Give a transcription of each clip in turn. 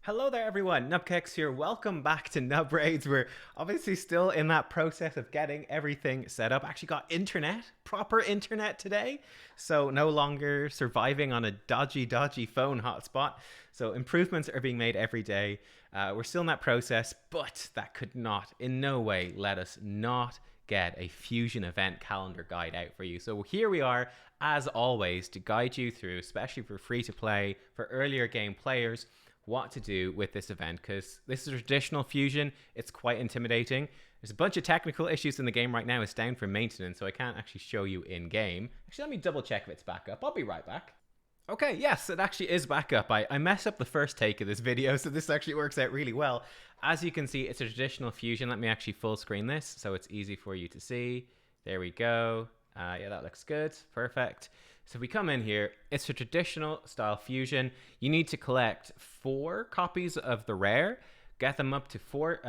Hello there everyone, nubkeks here. Welcome back to Nub Raids. We're obviously still in that process of getting everything set up. Actually got internet, proper internet today. So no longer surviving on a dodgy phone hotspot. So improvements are being made every day. We're still in that process, but that could not in no way let us not get a Fusion event calendar guide out for you. So here we are, as always, to guide you through, especially for free to play, for earlier game players, what to do with this event, because this is a traditional Fusion. It's quite intimidating. There's a bunch of technical issues in the game right now. It's down for maintenance, so I can't actually show you in game. Actually, let me double check if it's back up. I'll be right back. Okay, yes, it actually is back up. I messed up the first take of this video, so this actually works out really well. As you can see, it's a traditional Fusion. Let me actually full screen this so it's easy for you to see. There we go. Yeah, that looks good. Perfect. So if we come in here, it's a traditional style Fusion. You need to collect 4 copies of the rare, get them up to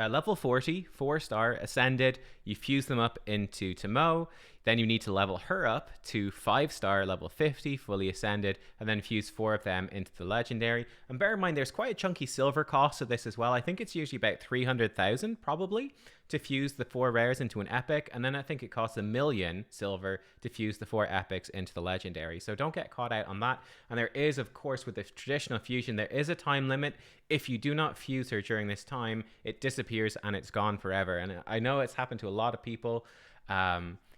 level 40, 4-star, ascended. You fuse them up into Tomo. Then you need to level her up to 5-star, level 50, fully ascended, and then fuse 4 of them into the legendary. And bear in mind, there's quite a chunky silver cost of this as well. I think it's usually about 300,000 probably to fuse the 4 rares into an epic, and then I think it costs 1 million silver to fuse the 4 epics into the legendary. So don't get caught out on that. And there is, of course, with the traditional Fusion, there is a time limit. If you do not fuse her during this time, it disappears and it's gone forever. And I know it's happened to a lot of people.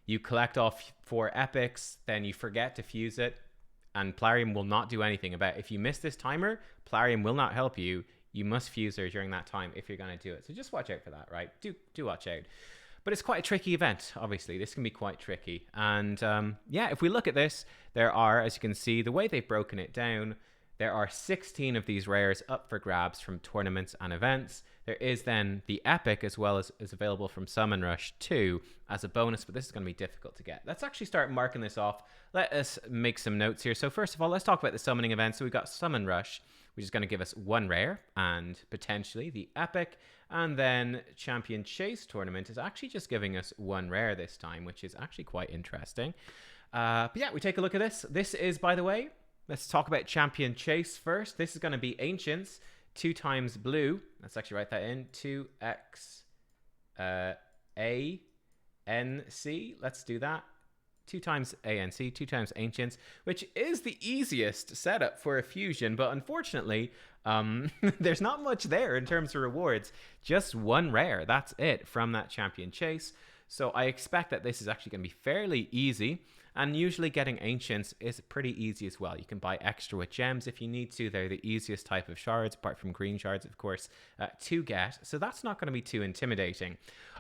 You collect off 4 epics, then you forget to fuse it, and Plarium will not do anything about it. If you miss this timer, Plarium will not help you. You must fuse her during that time if you're going to do it. So just watch out for that, right? Do watch out. But it's quite a tricky event, obviously. This can be quite tricky. And yeah, if we look at this, there are, as you can see, the way they've broken it down, there are 16 of these rares up for grabs from tournaments and events. There is then the Epic as well as is available from Summon Rush 2 as a bonus, but this is going to be difficult to get. Let's actually start marking this off. Let us make some notes here. So first of all, let's talk about the summoning event. So we've got Summon Rush, which is going to give us 1 rare and potentially the Epic. And then Champion Chase Tournament is actually just giving us 1 rare this time, which is actually quite interesting. But yeah, we take a look at this. This is, by the way, let's talk about Champion Chase first. This is going to be Ancients, 2 times blue. Let's actually write that in. 2x ANC. Let's do that. 2 times ANC, 2 times Ancients, which is the easiest setup for a Fusion, but unfortunately, there's not much there in terms of rewards. Just 1 rare, that's it from that Champion Chase. So I expect that this is actually going to be fairly easy, and usually getting Ancients is pretty easy as well. You can buy extra with gems if you need to. They're the easiest type of shards, apart from green shards, of course, to get. So that's not going to be too intimidating.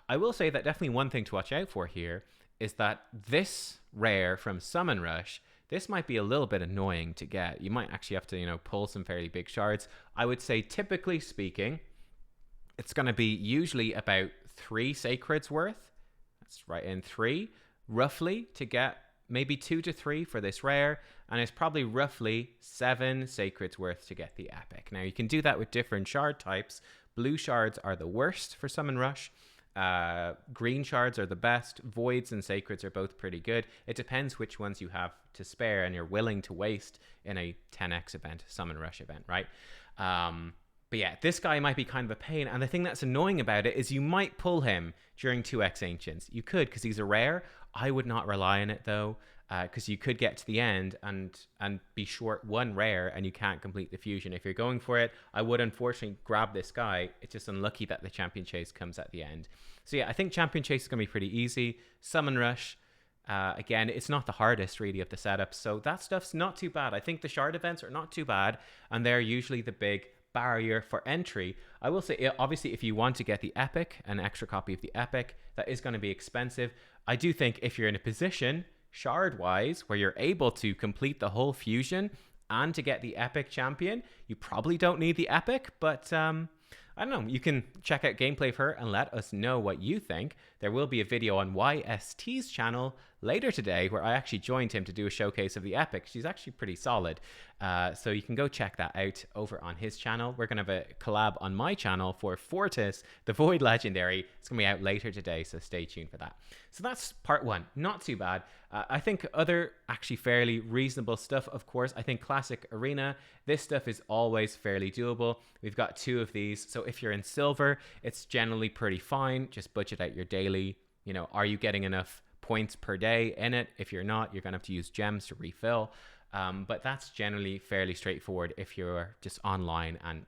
I will say that definitely one thing to watch out for here is that this rare from Summon Rush, this might be a little bit annoying to get. You might actually have to, pull some fairly big shards. I would say, typically speaking, it's going to be usually about 3 Sacreds worth. Let's write in 3, roughly, to get maybe 2 to 3 for this rare, and it's probably roughly 7 Sacreds worth to get the Epic. Now, you can do that with different shard types. Blue shards are the worst for Summon Rush. Green shards are the best. Voids and Sacreds are both pretty good. It depends which ones you have to spare and you're willing to waste in a 10x event, Summon Rush event, right? But yeah, this guy might be kind of a pain, and the thing that's annoying about it is you might pull him during 2x Ancients. You could, because he's a rare. I would not rely on it though, because you could get to the end and be short 1 rare and you can't complete the Fusion. If you're going for it, I would unfortunately grab this guy. It's just unlucky that the Champion Chase comes at the end. So yeah, I think Champion Chase is going to be pretty easy. Summon Rush, again, it's not the hardest really of the setups, so that stuff's not too bad. I think the shard events are not too bad, and they're usually the big barrier for entry. I will say, obviously, if you want to get the Epic, an extra copy of the Epic, that is going to be expensive. I do think if you're in a position, shard-wise, where you're able to complete the whole Fusion and to get the Epic Champion, you probably don't need the Epic, but I don't know. You can check out gameplay of her and let us know what you think. There will be a video on YST's channel later today where I actually joined him to do a showcase of the epic. She's actually pretty solid. So you can go check that out over on his channel. We're going to have a collab on my channel for Fortis, the Void Legendary. It's going to be out later today, so stay tuned for that. So that's part one. Not too bad. I think other actually fairly reasonable stuff, of course. I think Classic Arena, this stuff is always fairly doable. We've got 2 of these. So if you're in silver, it's generally pretty fine. Just budget out your daily. You know, are you getting enough points per day in it? If you're not, you're going to have to use gems to refill. But that's generally fairly straightforward if you're just online and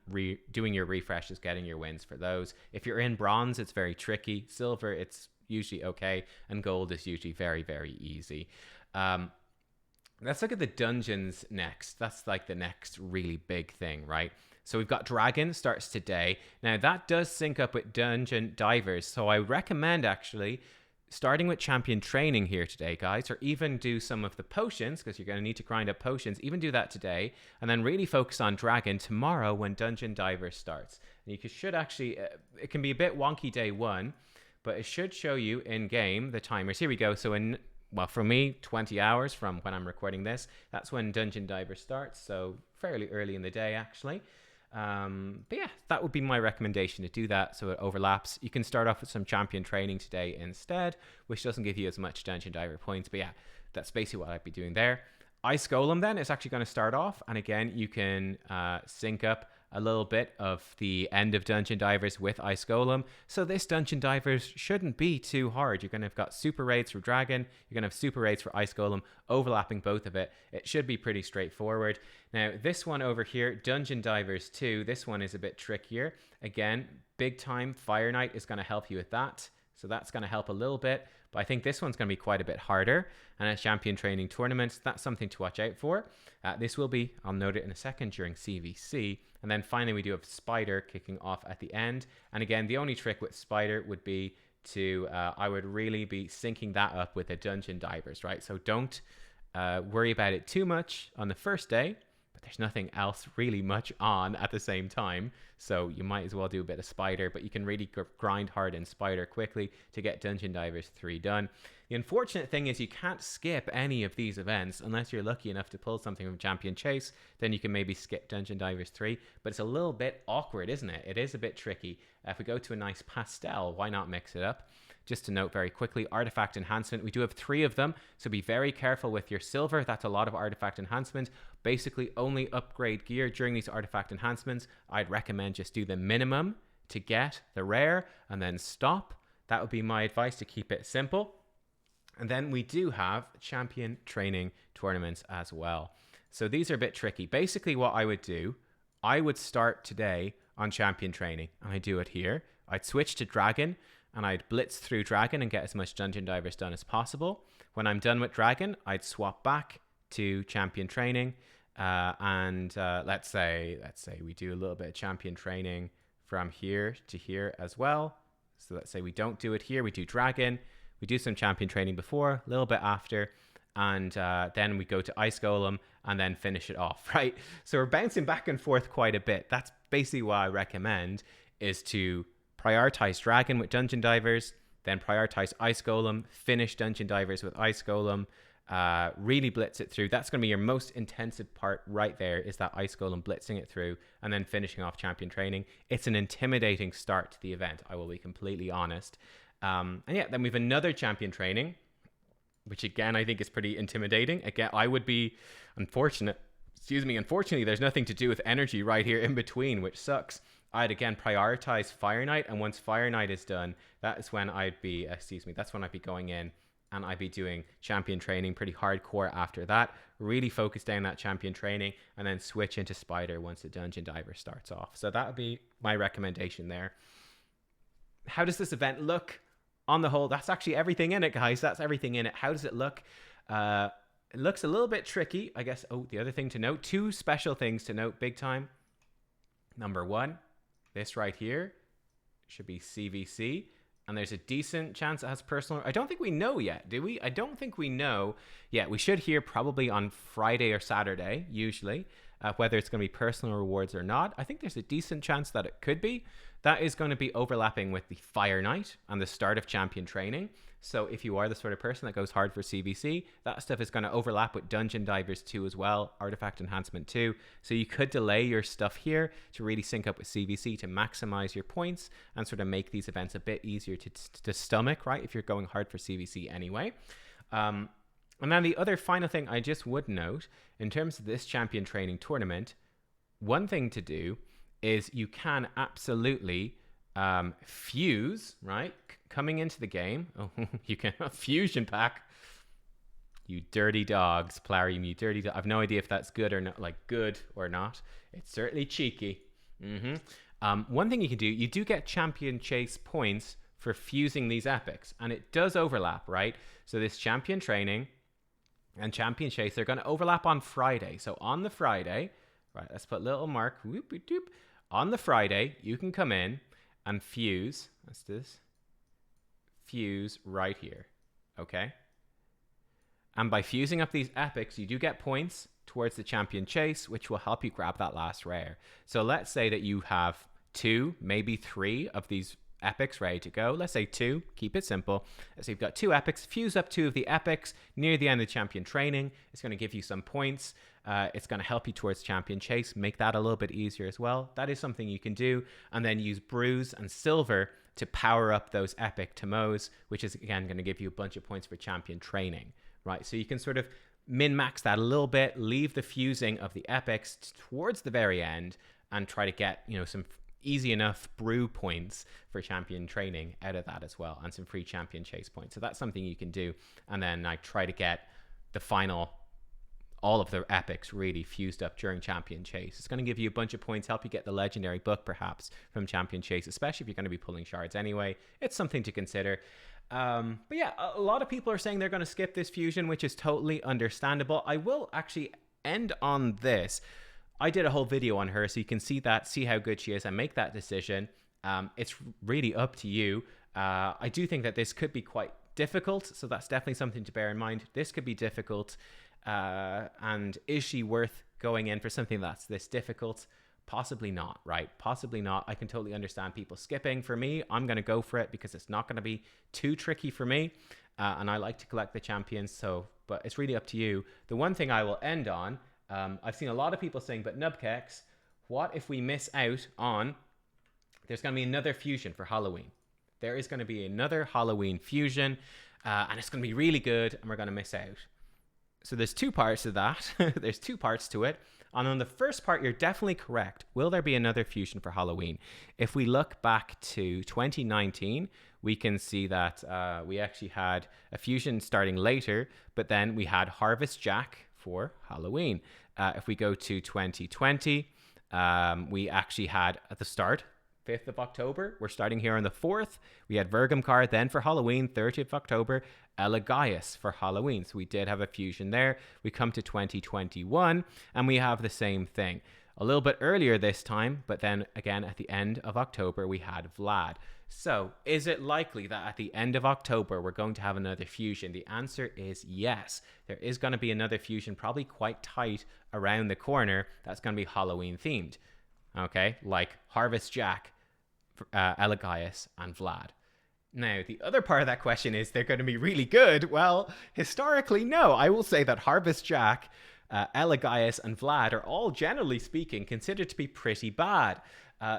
doing your refreshes, getting your wins for those. If you're in bronze, it's very tricky. Silver, it's usually okay. And gold is usually very, very easy. Let's look at the dungeons next. That's like the next really big thing, right? So we've got Dragon starts today. Now that does sync up with Dungeon Divers. So I recommend actually starting with champion training here today, guys, or even do some of the potions, because you're going to need to grind up potions. Even do that today, and then really focus on Dragon tomorrow when Dungeon Diver starts. And you should actually, it can be a bit wonky day 1, but it should show you in game the timers. Here we go. So well, for me, 20 hours from when I'm recording this, that's when Dungeon Diver starts. So fairly early in the day, actually. But yeah, that would be my recommendation, to do that so it overlaps. You can start off with some champion training today instead, which doesn't give you as much Dungeon Diver points. But yeah, that's basically what I'd be doing there. Ice Golem then is actually going to start off. And again, you can sync up a little bit of the end of Dungeon Divers with Ice Golem. So this Dungeon Divers shouldn't be too hard. You're going to have got super raids for Dragon. You're going to have super raids for Ice Golem, overlapping both of it. It should be pretty straightforward. Now, this one over here, Dungeon Divers 2, this one is a bit trickier. Again, big time Fire Knight is going to help you with that. So that's going to help a little bit. But I think this one's going to be quite a bit harder. And at champion training tournaments, that's something to watch out for. This will be, I'll note it in a second, during CVC. And then finally, we do have Spider kicking off at the end. And again, the only trick with Spider would be to, I would really be syncing that up with the Dungeon Divers, right? So don't worry about it too much on the first day. There's nothing else really much on at the same time, so you might as well do a bit of Spider, but you can really grind hard in Spider quickly to get Dungeon Divers 3 done. The unfortunate thing is you can't skip any of these events unless you're lucky enough to pull something from Champion Chase. Then you can maybe skip Dungeon Divers 3, but it's a little bit awkward, isn't it? It is a bit tricky. If we go to a nice pastel, why not mix it up? Just to note very quickly, artifact enhancement, we do have 3 of them, so be very careful with your silver. That's a lot of artifact enhancement. Basically only upgrade gear during these artifact enhancements. I'd recommend just do the minimum to get the rare and then stop. That would be my advice, to keep it simple. And then we do have champion training tournaments as well. So these are a bit tricky. Basically what I would do, I would start today on champion training, and I do it here. I'd switch to Dragon, and I'd blitz through Dragon and get as much Dungeon Divers done as possible. When I'm done with Dragon, I'd swap back to champion training, and let's say we do a little bit of champion training from here to here as well. So let's say we don't do it here, we do Dragon, we do some champion training before, a little bit after, and then we go to Ice Golem and then finish it off, right? So we're bouncing back and forth quite a bit. That's basically what I recommend, is to prioritize Dragon with Dungeon Divers, then prioritize Ice Golem, finish Dungeon Divers with Ice Golem, really blitz it through. That's going to be your most intensive part right there, is that Ice Golem blitzing it through and then finishing off champion training. It's an intimidating start to the event, I will be completely honest. And yeah, then we have another champion training, which again, I think is pretty intimidating. Again, I would be unfortunately, there's nothing to do with energy right here in between, which sucks. I'd again prioritize Fire Knight, and once Fire Knight is done, that's when I'd be going in and I'd be doing champion training pretty hardcore after that. Really focus down that champion training and then switch into Spider once the Dungeon Diver starts off. So that would be my recommendation there. How does this event look? On the whole, that's actually everything in it, guys. That's everything in it. How does it look? It looks a little bit tricky, I guess. Oh, the other thing to note, 2 special things to note big time. Number 1, this right here should be CVC, and there's a decent chance it has personal. I don't think we know yet, do we? I don't think we know yet. We should hear probably on Friday or Saturday, usually. whether it's going to be personal rewards or not. I think there's a decent chance that it could be. That is going to be overlapping with the Fire Night and the start of champion training. So if you are the sort of person that goes hard for CVC, that stuff is going to overlap with Dungeon Divers 2 as well, Artifact Enhancement 2. So you could delay your stuff here to really sync up with CVC to maximize your points and sort of make these events a bit easier to stomach, right? If you're going hard for CVC anyway. And then the other final thing I just would note, in terms of this champion training tournament, one thing to do is you can absolutely fuse, right? Coming into the game. Oh, you can fusion pack. You dirty dogs, Plarium, you dirty dog. I've no idea if that's good or not, like good or not. It's certainly cheeky. One thing you can do, you do get champion chase points for fusing these epics, and it does overlap, right? So this champion training and champion chase, they're going to overlap on Friday. So on the Friday, right, let's put little mark, whoop, whoop, whoop. On the Friday, you can come in and fuse, what's this? Fuse right here, okay? And by fusing up these epics, you do get points towards the champion chase, which will help you grab that last rare. So let's say that you have 2, maybe 3 of these epics ready to go. Let's say 2, keep it simple. So you've got 2 epics, fuse up 2 of the epics near the end of champion training. It's going to give you some points. It's going to help you towards champion chase, make that a little bit easier as well. That is something you can do. And then use bruise and silver to power up those epic Tomos, which is again going to give you a bunch of points for champion training, right? So you can sort of min-max that a little bit, leave the fusing of the epics towards the very end, and try to get, you know, some easy enough brew points for champion training out of that as well, and some free champion chase points. So that's something you can do. And then I try to get the final, all of the epics really fused up during champion chase. It's going to give you a bunch of points, help you get the legendary book perhaps from champion chase, especially if you're going to be pulling shards anyway. It's something to consider. But yeah, a lot of people are saying they're going to skip this fusion, which is totally understandable. I will actually end on this. I did a whole video on her, so you can see that, see how good she is, and make that decision. It's really up to you. I do think that this could be quite difficult, so that's definitely something to bear in mind. This could be difficult, and is she worth going in for something that's this difficult? Possibly not, right? Possibly not. I can totally understand people skipping. For me, I'm going to go for it because it's not going to be too tricky for me, and I like to collect the champions, so, but it's really up to you. The one thing I will end on, I've seen a lot of people saying, but nubkeks, what if we miss out on, there's going to be another fusion for Halloween. There is going to be another Halloween fusion, and it's going to be really good, and we're going to miss out. So there's 2 parts of that. There's 2 parts to it. And on the first part, you're definitely correct. Will there be another fusion for Halloween? If we look back to 2019, we can see that we actually had a fusion starting later, but then we had Harvest Jack for Halloween. If we go to 2020, we actually had at the start, 5th of October. We're starting here on the 4th. We had Vergamcar then for Halloween, 30th of October, Elegaius for Halloween. So we did have a fusion there. We come to 2021 and we have the same thing. A little bit earlier this time, but then again at the end of October, we had Vlad. So is it likely that at the end of October, we're going to have another fusion? The answer is yes. There is going to be another fusion, probably quite tight around the corner. That's going to be Halloween themed. Okay, like Harvest Jack, Elegaius, and Vlad. Now, the other part of that question is, they're going to be really good. Well, historically, no. I will say that Harvest Jack, Elegaius, and Vlad are all, generally speaking, considered to be pretty bad.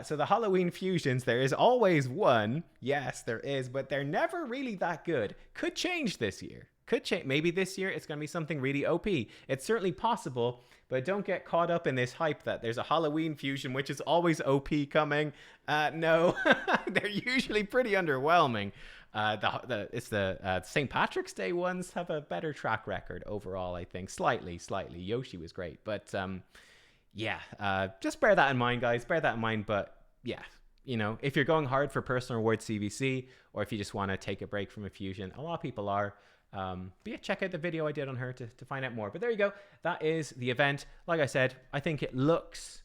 So the Halloween fusions, there is always one. Yes, there is, but they're never really that good. Could change this year. Could change. Maybe this year it's going to be something really OP. It's certainly possible, but don't get caught up in this hype that there's a Halloween fusion, which is always OP coming. No, they're usually pretty underwhelming. It's the St. Patrick's Day ones have a better track record overall, I think. Slightly. Yoshi was great, but yeah, just bear that in mind, guys. Bear that in mind, but yeah. You know, if you're going hard for personal rewards CVC, or if you just want to take a break from a fusion, a lot of people are. But yeah, check out the video I did on her to find out more. But there you go. That is the event. Like I said, I think it looks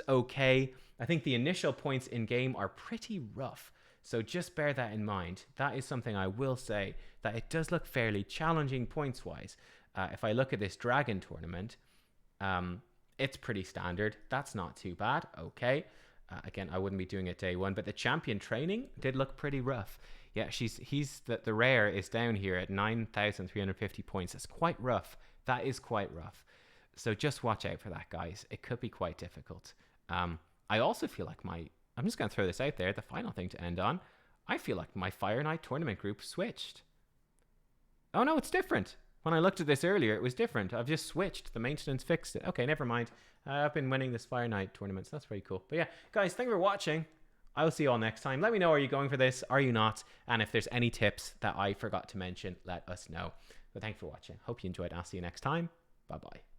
okay. I think the initial points in game are pretty rough. So just bear that in mind. That is something I will say, that it does look fairly challenging points-wise. If I look at this Dragon tournament, It's pretty standard. That's not too bad. Okay. Again, I wouldn't be doing it day one, but the champion training did look pretty rough. Yeah, the rare is down here at 9,350 points. That's quite rough. That is quite rough. So just watch out for that, guys. It could be quite difficult. I also feel like I'm just going to throw this out there, the final thing to end on. I feel like my Fire Knight tournament group switched. Oh no, it's different. When I looked at this earlier, it was different. I've just switched. The maintenance fixed it. Okay, never mind. I've been winning this Fire Knight tournament, so that's pretty cool. But yeah, guys, thank you for watching. I will see you all next time. Let me know, are you going for this? Are you not? And if there's any tips that I forgot to mention, let us know. But thanks for watching. Hope you enjoyed. I'll see you next time. Bye-bye.